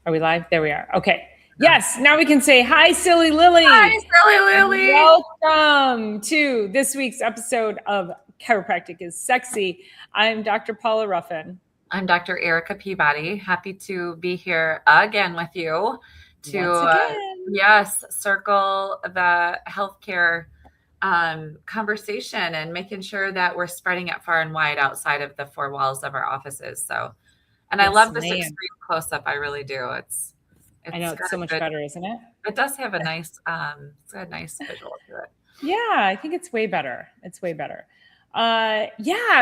Are we live? There we are. Okay. Yes. Now we can say, hi, Silly Lily. Hi, Silly Lily. Welcome to this week's episode of Chiropractic is Sexy. I'm Dr. Paula Ruffin. I'm Dr. Erica Peabody. Happy to be here again with you to, circle the healthcare conversation and making sure that we're spreading it far and wide outside of the four walls of our offices. So, and I love this extreme close-up. I really do. I know it's so much better, isn't it? It does have a nice, it's a nice visual to it. Yeah, I think it's way better. It's way better.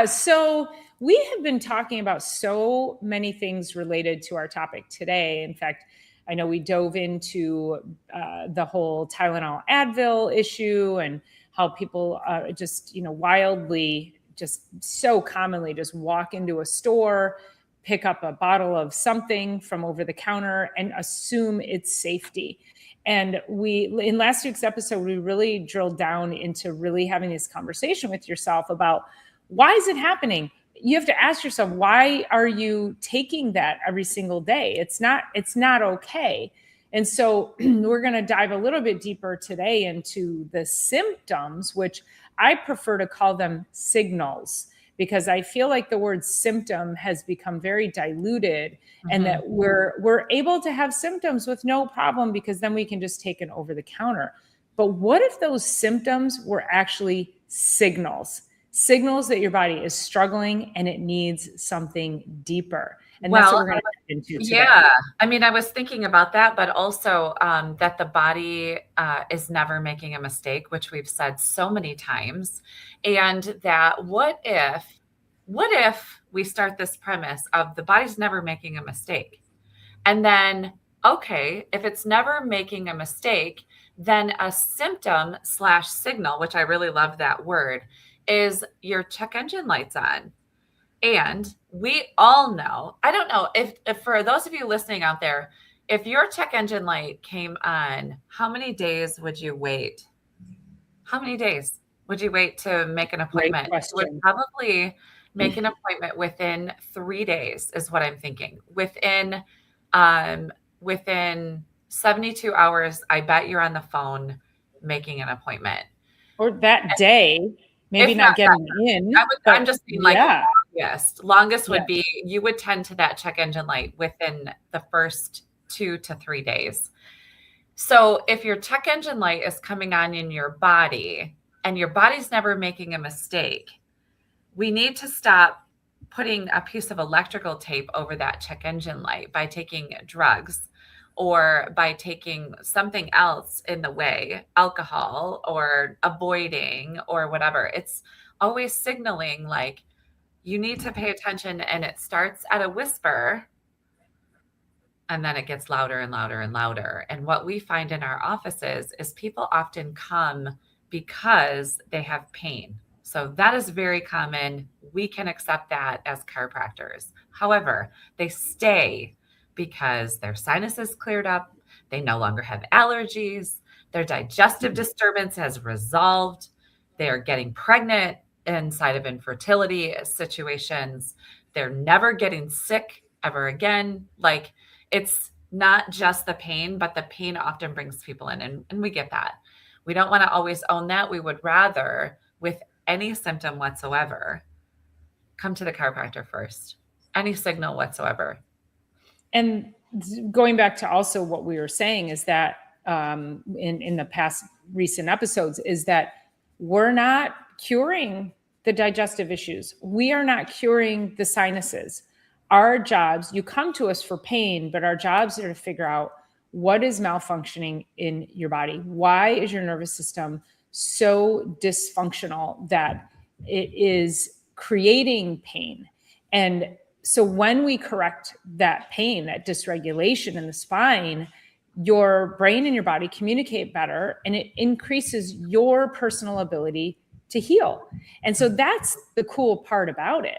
So we have been talking about so many things related to our topic today. In fact, I know we dove into the whole Tylenol Advil issue and how people just, wildly, just so commonly just walk into a store, pick up a bottle of something from over the counter and assume it's safety. And in last week's episode, we really drilled down into really having this conversation with yourself about why is it happening? You have to ask yourself, why are you taking that every single day? It's not okay. And so we're going to dive a little bit deeper today into the symptoms, which I prefer to call them signals, because I feel like the word symptom has become very diluted and that we're able to have symptoms with no problem because then we can just take an over the counter. But what if those symptoms were actually signals that your body is struggling and it needs something deeper? And that's what we're going to get into today. Yeah. I mean, I was thinking about that, but also that the body is never making a mistake, which we've said so many times. And that what if we start this premise of the body's never making a mistake? And then, okay, if it's never making a mistake, then a symptom / signal, which I really love that word, is your check engine lights on. And we all know, I don't know if for those of you listening out there, if your check engine light came on, how many days would you wait? How many days would you wait to make an appointment? You would probably make an appointment within 3 days is what I'm thinking. Within 72 hours, I bet you're on the phone making an appointment. Or that day. Maybe not getting in. I'm just being longest would be, you would tend to that check engine light within the first 2 to 3 days. So if your check engine light is coming on in your body and your body's never making a mistake, we need to stop putting a piece of electrical tape over that check engine light by taking drugs or by taking something else in the way, alcohol or avoiding or whatever. It's always signaling like you need to pay attention, and it starts at a whisper and then it gets louder and louder and louder. And what we find in our offices is people often come because they have pain. So that is very common. We can accept that as chiropractors. However, they stay because their sinuses cleared up, they no longer have allergies, their digestive disturbance has resolved, they're getting pregnant inside of infertility situations, they're never getting sick ever again. Like, it's not just the pain, but the pain often brings people in, and we get that. We don't want to always own that. We would rather, with any symptom whatsoever, come to the chiropractor first, any signal whatsoever. And going back to also what we were saying is that in the past recent episodes is that we're not curing the digestive issues. We are not curing the sinuses. Our jobs, you come to us for pain, but our jobs are to figure out what is malfunctioning in your body. Why is your nervous system so dysfunctional that it is creating pain? And so when we correct that pain, that dysregulation in the spine, your brain and your body communicate better, and it increases your personal ability to heal. And so that's the cool part about it.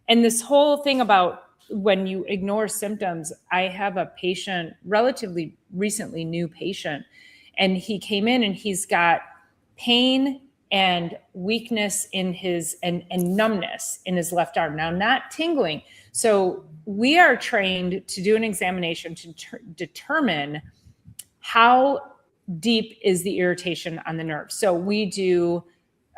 And this whole thing about when you ignore symptoms, I have a patient, relatively recently new patient, and he came in and he's got pain and weakness in his and numbness in his left arm. Now, not tingling. So we are trained to do an examination to determine how deep is the irritation on the nerve. So we do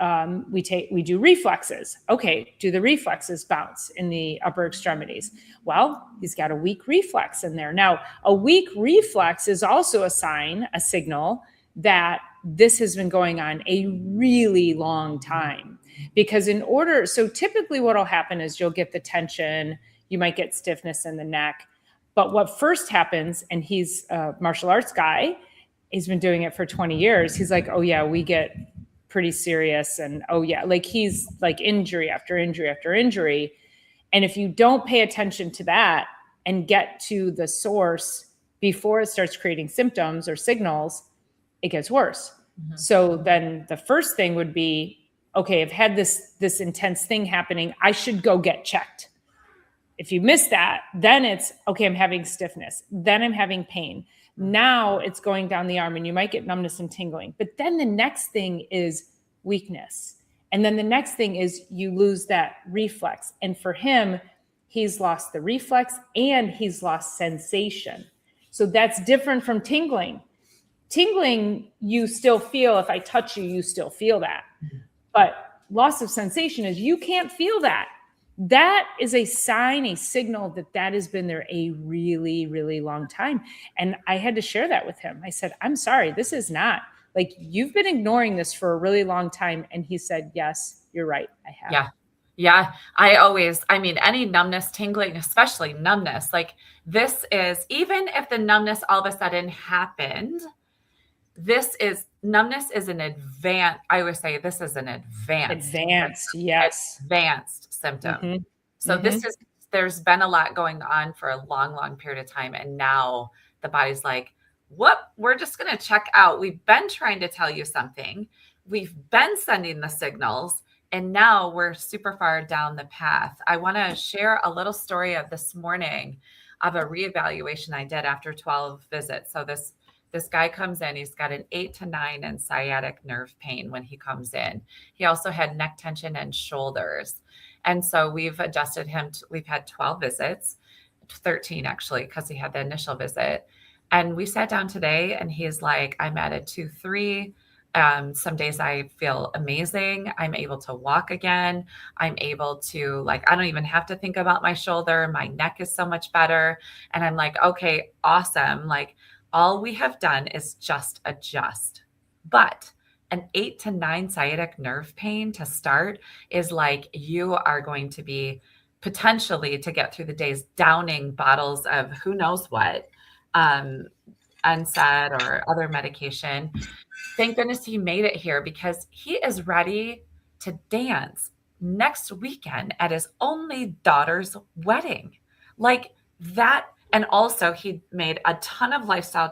reflexes. Okay, do the reflexes bounce in the upper extremities? Well, he's got a weak reflex in there. Now, a weak reflex is also a signal that this has been going on a really long time. Because so typically what will happen is you'll get the tension, you might get stiffness in the neck. But what first happens, and he's a martial arts guy, he's been doing it for 20 years. He's like, oh yeah, we get pretty serious. And oh yeah, like he's like injury after injury after injury. And if you don't pay attention to that and get to the source before it starts creating symptoms or signals, it gets worse. Mm-hmm. So then the first thing would be, okay, I've had this intense thing happening. I should go get checked. If you miss that, then it's, okay, I'm having stiffness. Then I'm having pain. Now it's going down the arm and you might get numbness and tingling. But then the next thing is weakness. And then the next thing is you lose that reflex. And for him, he's lost the reflex and he's lost sensation. So that's different from tingling. Tingling, you still feel, if I touch you, you still feel that. But loss of sensation is you can't feel that. That is a sign, a signal that has been there a really, really long time. And I had to share that with him. I said, I'm sorry, this is not, like, you've been ignoring this for a really long time. And he said, yes, you're right, I have. Yeah. Yeah. I mean, any numbness, tingling, especially numbness, like this is, even if the numbness all of a sudden happened, numbness is an advanced, I would say this is an advanced, yes. Advanced symptom. Mm-hmm. So mm-hmm. There's been a lot going on for a long, long period of time. And now the body's like, whoop, we're just going to check out. We've been trying to tell you something. We've been sending the signals. And now we're super far down the path. I want to share a little story of this morning of a reevaluation I did after 12 visits. So this guy comes in, he's got an 8 to 9 and sciatic nerve pain when he comes in. He also had neck tension and shoulders. And so we've adjusted him. We've had 12 visits, 13 actually, because he had the initial visit. And we sat down today and he's like, I'm at a 2-3. Some days I feel amazing. I'm able to walk again. I'm able to, like, I don't even have to think about my shoulder. My neck is so much better. And I'm like, okay, awesome. Like, all we have done is just adjust. But an 8 to 9 sciatic nerve pain to start is like, you are going to be potentially, to get through the days, downing bottles of who knows what, NSAID or other medication. Thank goodness he made it here, because he is ready to dance next weekend at his only daughter's wedding. Like that. And also he made a ton of lifestyle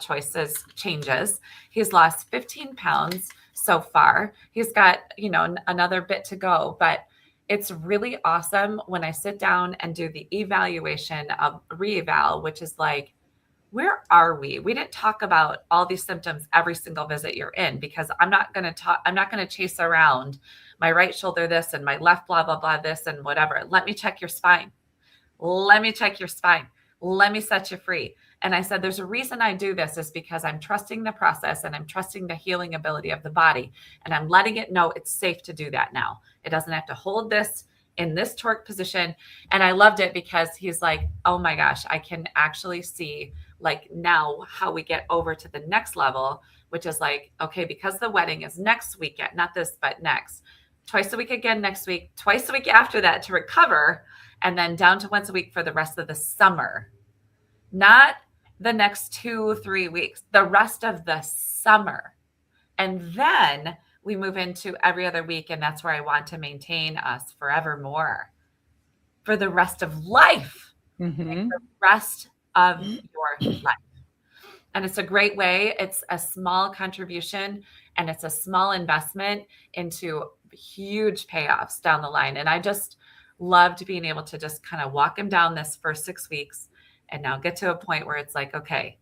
changes. He's lost 15 pounds so far. He's got, another bit to go, but it's really awesome when I sit down and do the evaluation of reeval, which is like, where are we? We didn't talk about all these symptoms every single visit you're in, because I'm not going to chase around my right shoulder this and my left blah, blah, blah, this and whatever. Let me check your spine. Let me set you free. And I said, there's a reason I do this, is because I'm trusting the process and I'm trusting the healing ability of the body. And I'm letting it know it's safe to do that now. It doesn't have to hold this in this torque position. And I loved it because he's like, oh my gosh, I can actually see like now how we get over to the next level, which is like, okay, because the wedding is next weekend, not this, but next, twice a week again next week, twice a week after that to recover, and then down to once a week for the rest of the summer. Not the next 2-3 weeks, the rest of the summer. And then we move into every other week. And that's where I want to maintain us forevermore for the rest of life, mm-hmm. like the rest of your life. And it's a great way. It's a small contribution and it's a small investment into huge payoffs down the line. And I just loved being able to just kind of walk him down this first 6 weeks and now get to a point where it's like, okay,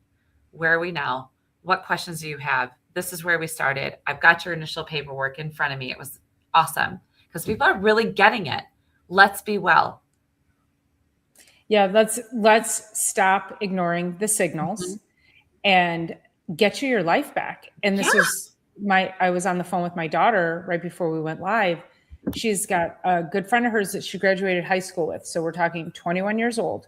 where are we now? What questions do you have? This is where we started. I've got your initial paperwork in front of me. It was awesome because people are really getting it. Let's be well. Yeah, let's stop ignoring the signals and get you your life back. And Yeah. this was I was on the phone with my daughter right before we went live. She's got a good friend of hers that she graduated high school with. So we're talking 21 years old.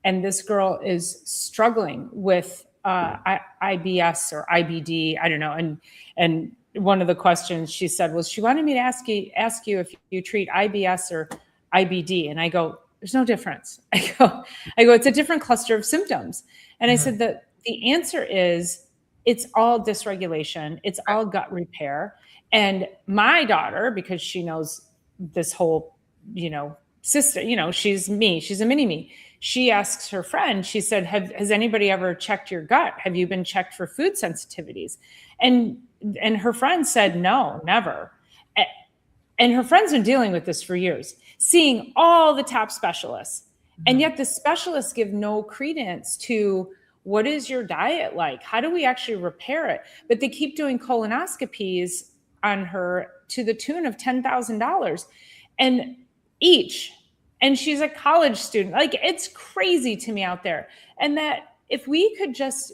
And this girl is struggling with IBS or IBD. I don't know. And one of the questions she said was she wanted me to ask you if you treat IBS or IBD. And I go, there's no difference. I go, it's a different cluster of symptoms. And I said that the answer is it's all dysregulation. It's all gut repair. And my daughter, because she knows this whole, system, she's me, she's a mini me. She asks her friend, she said, has anybody ever checked your gut? Have you been checked for food sensitivities? And her friend said, no, never. And her friend's been dealing with this for years, seeing all the top specialists. And yet the specialists give no credence to what is your diet like? How do we actually repair it? But they keep doing colonoscopies on her to the tune of $10,000 and each. And she's a college student. Like, it's crazy to me out there. And that if we could just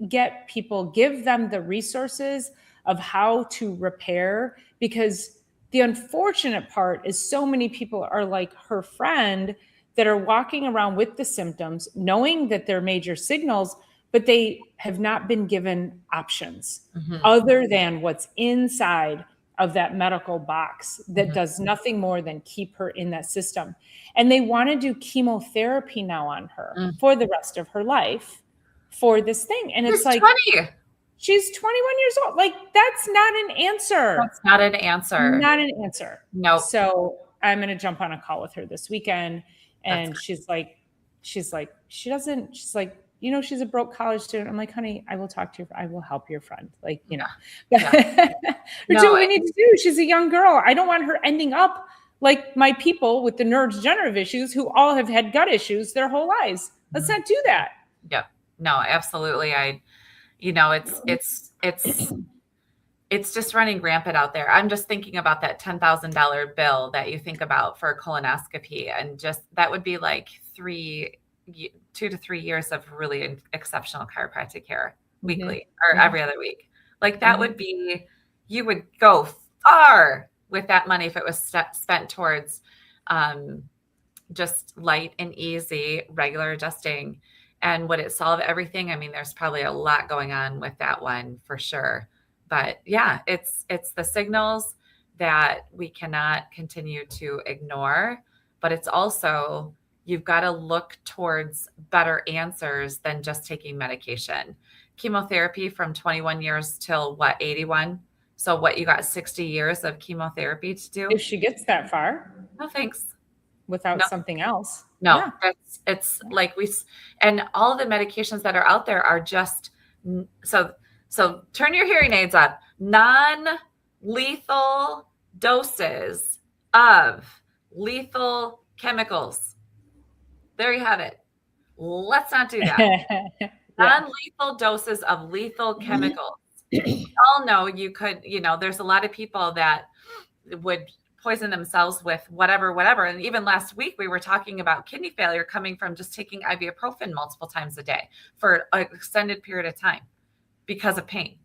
get people, give them the resources of how to repair, because the unfortunate part is so many people are like her friend that are walking around with the symptoms, knowing that they're major signals, but they have not been given options other than what's inside of that medical box that does nothing more than keep her in that system. And they want to do chemotherapy now on her for the rest of her life for this thing. And it's like, 20. She's 21 years old. Like, that's not an answer. That's not an answer. Not an answer. No. So I'm going to jump on a call with her this weekend. And she's like, she's like, she's a broke college student. I'm like, honey, I will talk to you. I will help your friend. Like, do what we need to do. She's a young girl. I don't want her ending up like my people with the neurodegenerative issues who all have had gut issues their whole lives. Let's not do that. Yeah, no, absolutely. It's just running rampant out there. I'm just thinking about that $10,000 bill that you think about for a colonoscopy, and just that would be like 2 to 3 years of really exceptional chiropractic care weekly or every other week. Like that would be, you would go far with that money if it was spent towards just light and easy regular adjusting. And would it solve everything? I mean, there's probably a lot going on with that one for sure. But yeah, it's the signals that we cannot continue to ignore, but it's also, you've got to look towards better answers than just taking medication. Chemotherapy from 21 years till 81? So what, you got 60 years of chemotherapy to do? If she gets that far. No, thanks. Without something else. No, it's like and all the medications that are out there are just, so turn your hearing aids up. Non-lethal doses of lethal chemicals. There you have it. Let's not do that. Non-lethal doses of lethal chemicals. We all know you could, there's a lot of people that would poison themselves with whatever. And even last week, we were talking about kidney failure coming from just taking ibuprofen multiple times a day for an extended period of time because of pain,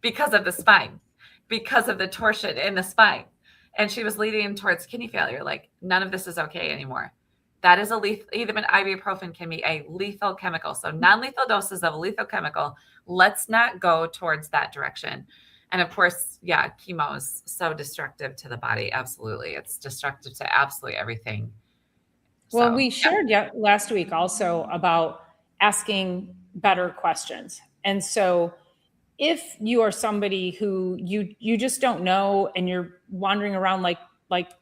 because of the spine, because of the torsion in the spine. And she was leading towards kidney failure. Like, none of this is okay anymore. That is even ibuprofen can be a lethal chemical. So non-lethal doses of a lethal chemical. Let's not go towards that direction. And of course, chemo is so destructive to the body. Absolutely. It's destructive to absolutely everything. Well, we shared last week also about asking better questions. And so if you are somebody who you just don't know and you're wandering around like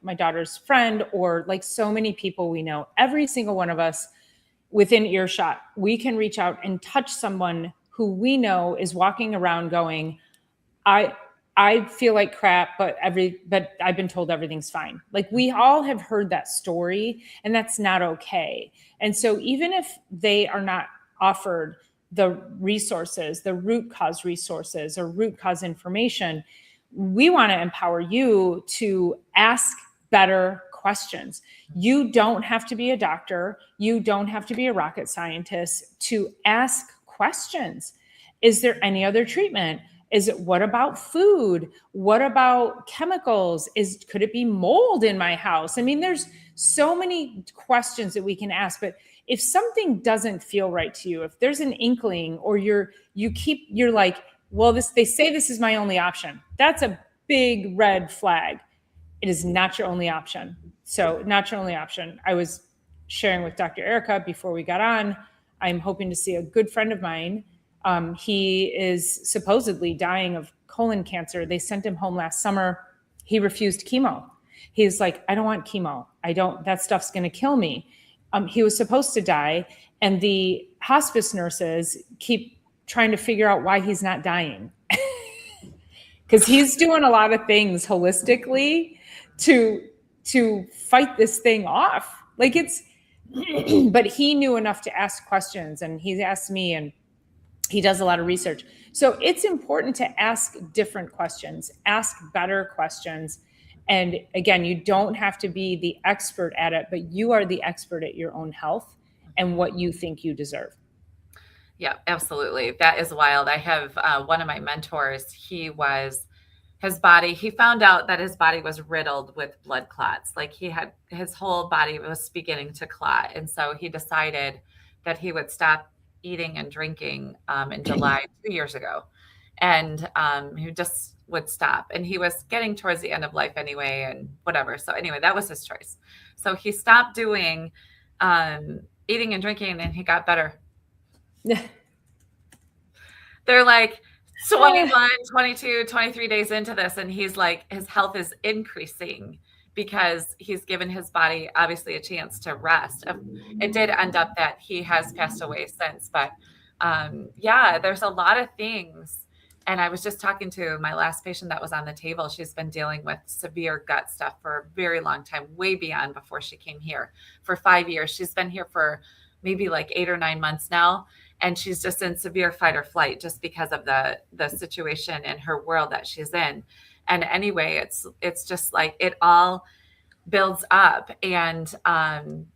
my daughter's friend, or like so many people we know, every single one of us within earshot, we can reach out and touch someone who we know is walking around going, I feel like crap, but I've been told everything's fine. Like, we all have heard that story, and that's not okay. And so even if they are not offered the resources, the root cause resources or root cause information, we want to empower you to ask better questions. You don't have to be a doctor. You don't have to be a rocket scientist to ask questions. Is there any other treatment? What about food? What about chemicals? Could it be mold in my house? I mean, there's so many questions that we can ask, but if something doesn't feel right to you, if there's an inkling, or you're like, well, they say this is my only option. That's a big red flag. It is not your only option. So not your only option. I was sharing with Dr. Erica before we got on, I'm hoping to see a good friend of mine. He is supposedly dying of colon cancer. They sent him home last summer. He refused chemo. He's like, I don't want chemo. That stuff's going to kill me. He was supposed to die. And the hospice nurses keep trying to figure out why he's not dying. Because he's doing a lot of things holistically to fight this thing off. Like but he knew enough to ask questions, and he's asked me, and he does a lot of research. So it's important to ask different questions, ask better questions. And again, you don't have to be the expert at it, but you are the expert at your own health and what you think you deserve. Yeah, absolutely. That is wild. I have one of my mentors, he found out that his body was riddled with blood clots. Like his whole body was beginning to clot. And so he decided that he would stop eating and drinking in July 2 years ago. And he just would stop. And he was getting towards the end of life anyway, and whatever. So anyway, that was his choice. So he stopped doing eating and drinking, and he got better. Yeah. They're like 21, 22, 23 days into this, and he's like, his health is increasing because he's given his body obviously a chance to rest. It did end up that he has passed away since, but yeah, there's a lot of things. And I was just talking to my last patient that was on the table. She's been dealing with severe gut stuff for a very long time, way beyond before she came here. For 5 years. She's been here for maybe like 8 or 9 months now. And she's just in severe fight or flight just because of the situation in her world that she's in. And anyway, it's just like it all builds up. And I'm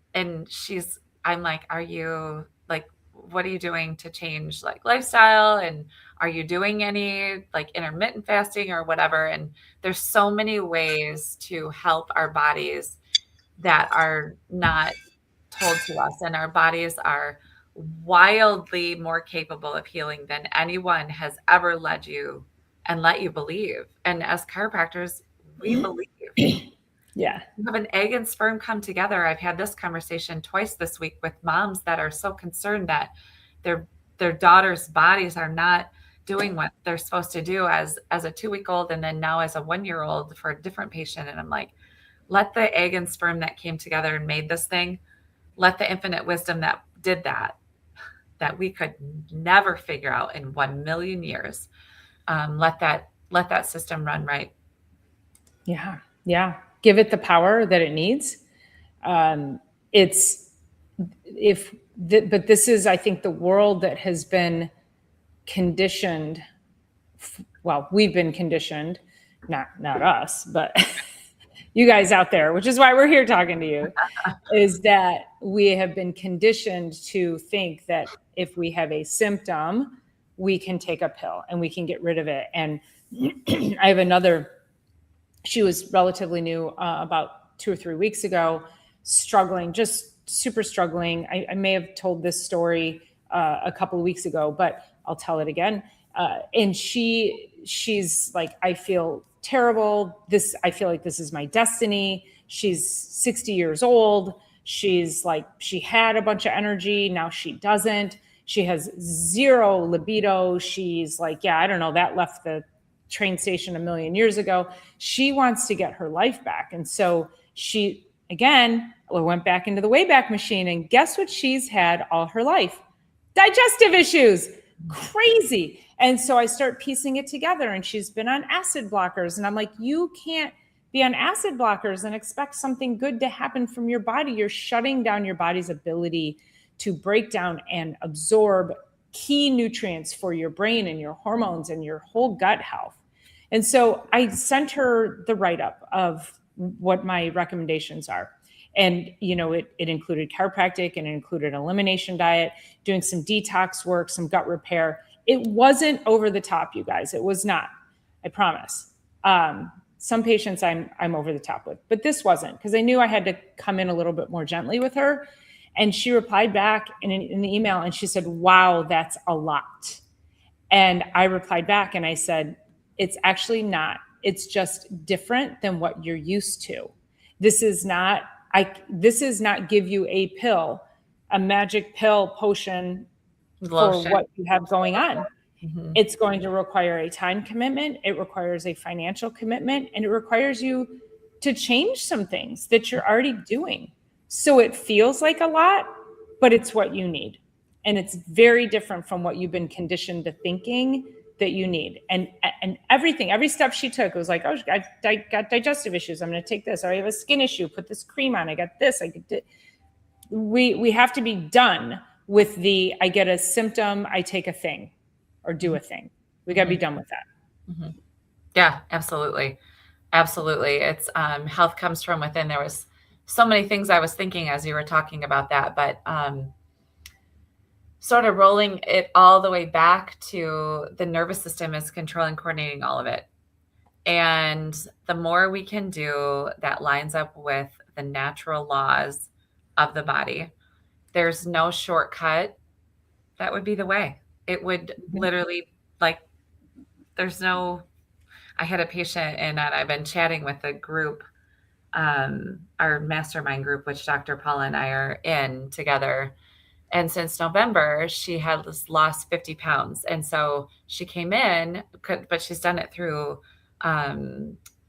like, are you like, what are you doing to change like lifestyle? And are you doing any like intermittent fasting or whatever? And there's so many ways to help our bodies that are not told to us. And our bodies are wildly more capable of healing than anyone has ever led you and let you believe. And as chiropractors, we believe. Yeah. You have an egg and sperm come together. I've had this conversation twice this week with moms that are so concerned that their daughters' bodies are not doing what they're supposed to do as a 2-week-old, and then now as a 1-year-old for a different patient. And I'm like, let the egg and sperm that came together and made this thing, let the infinite wisdom that did that we could never figure out in 1 million years, let that system run right. Yeah. Yeah. Give it the power that it needs. But this is, I think, the world that has been conditioned. Well, we've been conditioned, not us, but you guys out there, which is why we're here talking to you, is that we have been conditioned to think that if we have a symptom, we can take a pill and we can get rid of it. And I have another, she was relatively new, about 2 or 3 weeks ago, struggling, just super struggling. I may have told this story a couple of weeks ago, but I'll tell it again. And she's like, I feel terrible. I feel like this is my destiny. She's 60 years old. She's like, she had a bunch of energy. Now she doesn't. She has zero libido. She's like, yeah, I don't know. That left the train station a million years ago. She wants to get her life back. And so she, again, went back into the Wayback Machine, and guess what she's had all her life? Digestive issues. Crazy. And so I start piecing it together, and she's been on acid blockers. And I'm like, you can't be on acid blockers and expect something good to happen from your body. You're shutting down your body's ability to break down and absorb key nutrients for your brain and your hormones and your whole gut health. And so I sent her the write-up of what my recommendations are. And, it included chiropractic and it included elimination diet, doing some detox work, some gut repair. It wasn't over the top, you guys. It was not, I promise. Some patients I'm over the top with, but this wasn't, because I knew I had to come in a little bit more gently with her. And she replied back in the email and she said, wow, that's a lot. And I replied back and I said, it's actually not. It's just different than what you're used to. This is not give you a pill, a magic pill potion for what you have going on. Mm-hmm. It's going to require a time commitment. It requires a financial commitment, and it requires you to change some things that you're already doing. So it feels like a lot, but it's what you need. And it's very different from what you've been conditioned to thinking that you need. And every step she took was like, oh, I got digestive issues. I'm going to take this. Or I have a skin issue. Put this cream on. I got this. We have to be done with I get a symptom, I take a thing or do a thing. We got to be done with that. Mm-hmm. Yeah, absolutely. Absolutely. It's health comes from within. There was so many things I was thinking as you were talking about that, but sort of rolling it all the way back to the nervous system is controlling, coordinating all of it. And the more we can do that lines up with the natural laws of the body, there's no shortcut. That would be the way. It would literally, I had a patient and I've been chatting with a group, our mastermind group, which Dr. Paula and I are in together. And since November, she had lost 50 pounds. And so she came in, but she's done it through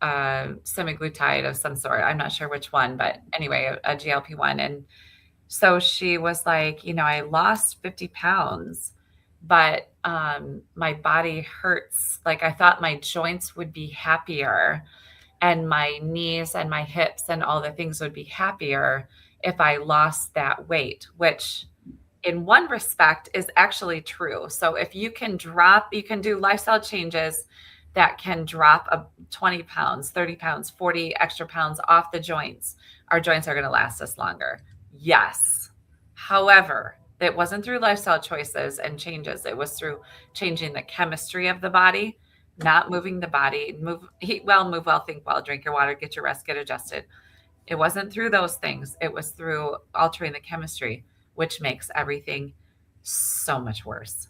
semaglutide of some sort. I'm not sure which one, but anyway, a GLP-1. And so she was like, I lost 50 pounds, but my body hurts. Like I thought my joints would be happier and my knees and my hips and all the things would be happier if I lost that weight, which in one respect is actually true. So if you can do lifestyle changes that can drop 20 pounds, 30 pounds, 40 extra pounds off the joints, our joints are going to last us longer. Yes. However, it wasn't through lifestyle choices and changes. It was through changing the chemistry of the body, not moving the body, eat well, move well, think well, drink your water, get your rest, get adjusted. It wasn't through those things. It was through altering the chemistry, which makes everything so much worse.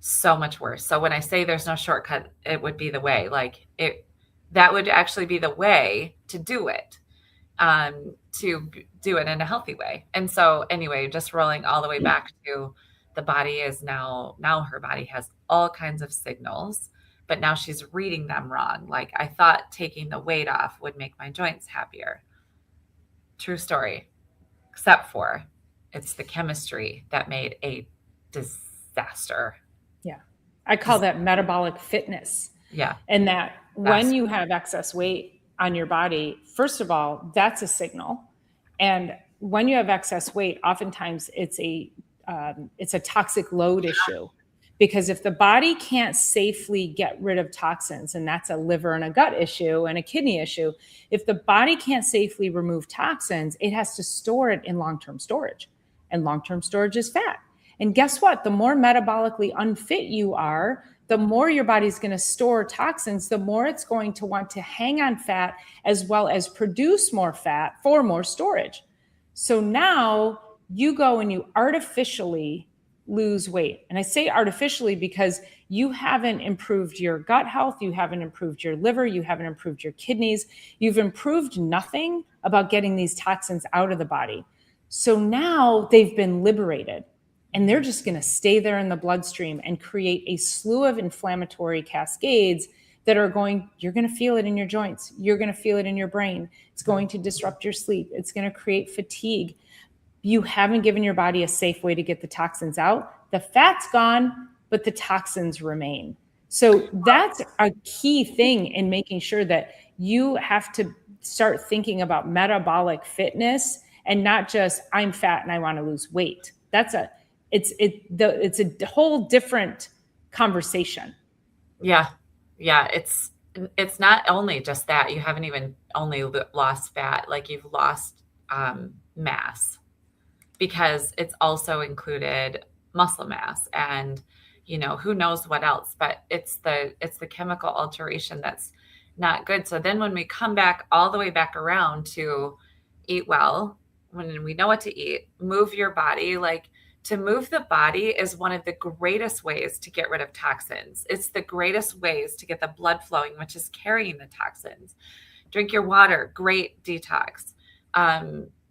So much worse. So when I say there's no shortcut, it would be the way. That would actually be the way to do it. To do it in a healthy way. And so anyway, just rolling all the way back to the body is now her body has all kinds of signals, but now she's reading them wrong. Like I thought taking the weight off would make my joints happier. True story, except for it's the chemistry that made a disaster. Yeah. I call that metabolic fitness. Yeah. And that when you have excess weight on your body, first of all, that's a signal. And when you have excess weight, oftentimes it's a toxic load issue, because if the body can't safely get rid of toxins, and that's a liver and a gut issue and a kidney issue, if the body can't safely remove toxins, it has to store it in long-term storage, and long-term storage is fat. And guess what? The more metabolically unfit you are, the more your body's going to store toxins, the more it's going to want to hang on fat as well as produce more fat for more storage. So now you go and you artificially lose weight. And I say artificially because you haven't improved your gut health, you haven't improved your liver, you haven't improved your kidneys, you've improved nothing about getting these toxins out of the body. So now they've been liberated. And they're just going to stay there in the bloodstream and create a slew of inflammatory cascades that you're going to feel it in your joints. You're going to feel it in your brain. It's going to disrupt your sleep. It's going to create fatigue. You haven't given your body a safe way to get the toxins out. The fat's gone, but the toxins remain. So that's a key thing in making sure that you have to start thinking about metabolic fitness and not just I'm fat and I want to lose weight. It's a whole different conversation. Yeah. Yeah. It's it's not only just that. You haven't even only lost fat, like you've lost mass, because it's also included muscle mass and, who knows what else, but it's the chemical alteration that's not good. So then when we come back all the way back around to eat well, when we know what to eat, move your body, like to move the body is one of the greatest ways to get rid of toxins. It's the greatest ways to get the blood flowing, which is carrying the toxins. Drink your water, great detox.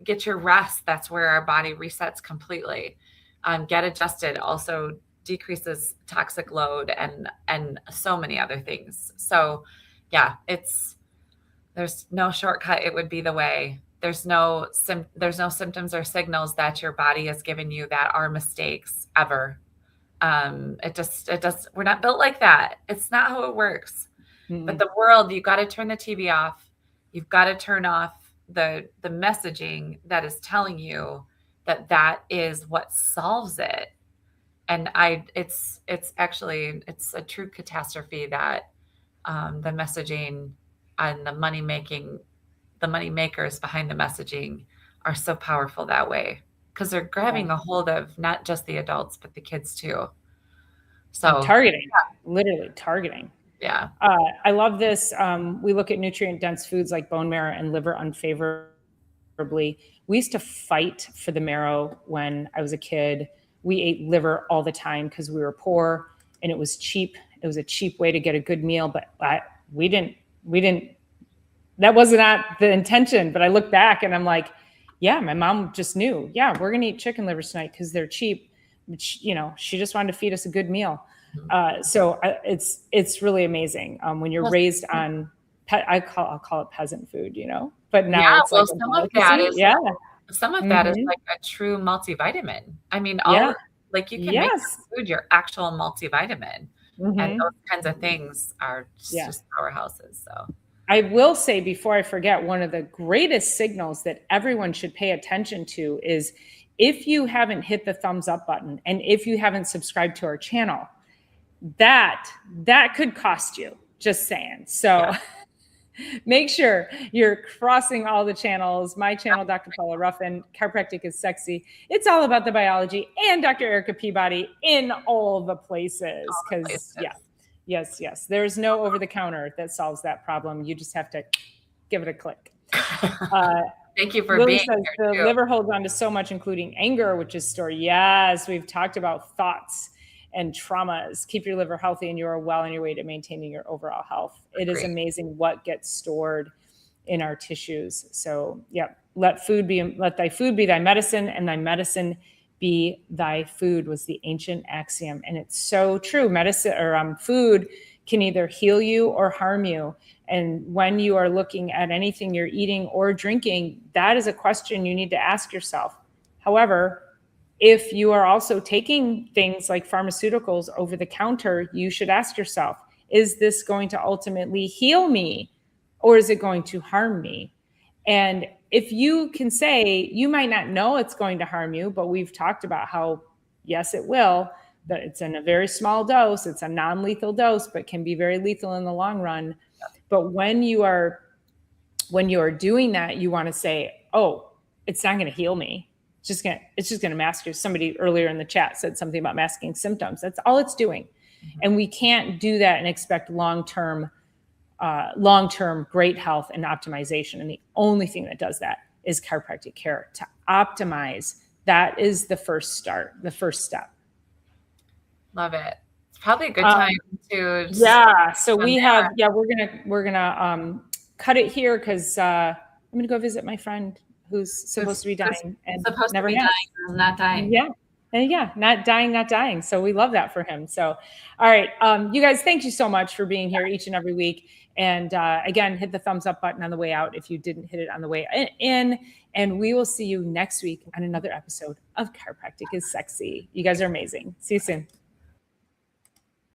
Get your rest. That's where our body resets completely. Get adjusted also decreases toxic load and so many other things. So yeah, there's no shortcut. It would be the way. There's no symptoms or signals that your body has given you that are mistakes ever. It does. We're not built like that. It's not how it works. Mm-hmm. But the world, you got to turn the TV off. You've got to turn off the messaging that is telling you that is what solves it. And it's a true catastrophe that the messaging and the money makers behind the messaging are so powerful that way, because they're grabbing a hold of not just the adults, but the kids too. So targeting, literally targeting. Yeah. I love this. We look at nutrient dense foods like bone marrow and liver unfavorably. We used to fight for the marrow when I was a kid. We ate liver all the time because we were poor and it was cheap. It was a cheap way to get a good meal, but we didn't, that was not the intention. But I look back and I'm like, yeah, my mom just knew, yeah, we're going to eat chicken livers tonight because they're cheap. She just wanted to feed us a good meal. So it's really amazing when you're raised on, I'll call it peasant food, but now it's like some of that is like a true multivitamin. I mean, like you can make food your actual multivitamin, and those kinds of things are just powerhouses. So I will say, before I forget, one of the greatest signals that everyone should pay attention to is if you haven't hit the thumbs up button and if you haven't subscribed to our channel, that could cost you, just saying. So make sure you're crossing all the channels. My channel, Dr. Paula Ruffin, Chiropractic is Sexy. It's all about the biology, and Dr. Erica Peabody in all the places. Because yes, there's no over-the-counter that solves that problem. You just have to give it a click. Thank you for Lily being says here. The liver holds on to so much, including anger, which is stored. Yes, we've talked about thoughts and traumas. Keep your liver healthy and you are well on your way to maintaining your overall health. It is amazing what gets stored in our tissues. So let thy food be thy medicine, and thy medicine be thy food was the ancient axiom. And it's so true. Medicine or food can either heal you or harm you. And when you are looking at anything you're eating or drinking, that is a question you need to ask yourself. However, if you are also taking things like pharmaceuticals over the counter, you should ask yourself, is this going to ultimately heal me or is it going to harm me? And if you can say, you might not know it's going to harm you, but we've talked about how, yes, it will, that it's in a very small dose. It's a non-lethal dose, but can be very lethal in the long run. But when you are doing that, you want to say, oh, it's not going to heal me. It's just going to mask you. Somebody earlier in the chat said something about masking symptoms. That's all it's doing. Mm-hmm. And we can't do that and expect long-term great health and optimization. And the only thing that does that is chiropractic care. To optimize, that is the first step. Love it. It's probably a good time to so we have we're gonna cut it here because I'm gonna go visit my friend who's supposed to be dying and never has. Not dying. Not dying. So we love that for him. So, all right, you guys, thank you so much for being here each and every week. And again, hit the thumbs up button on the way out if you didn't hit it on the way in. And we will see you next week on another episode of Chiropractic is Sexy. You guys are amazing. See you soon.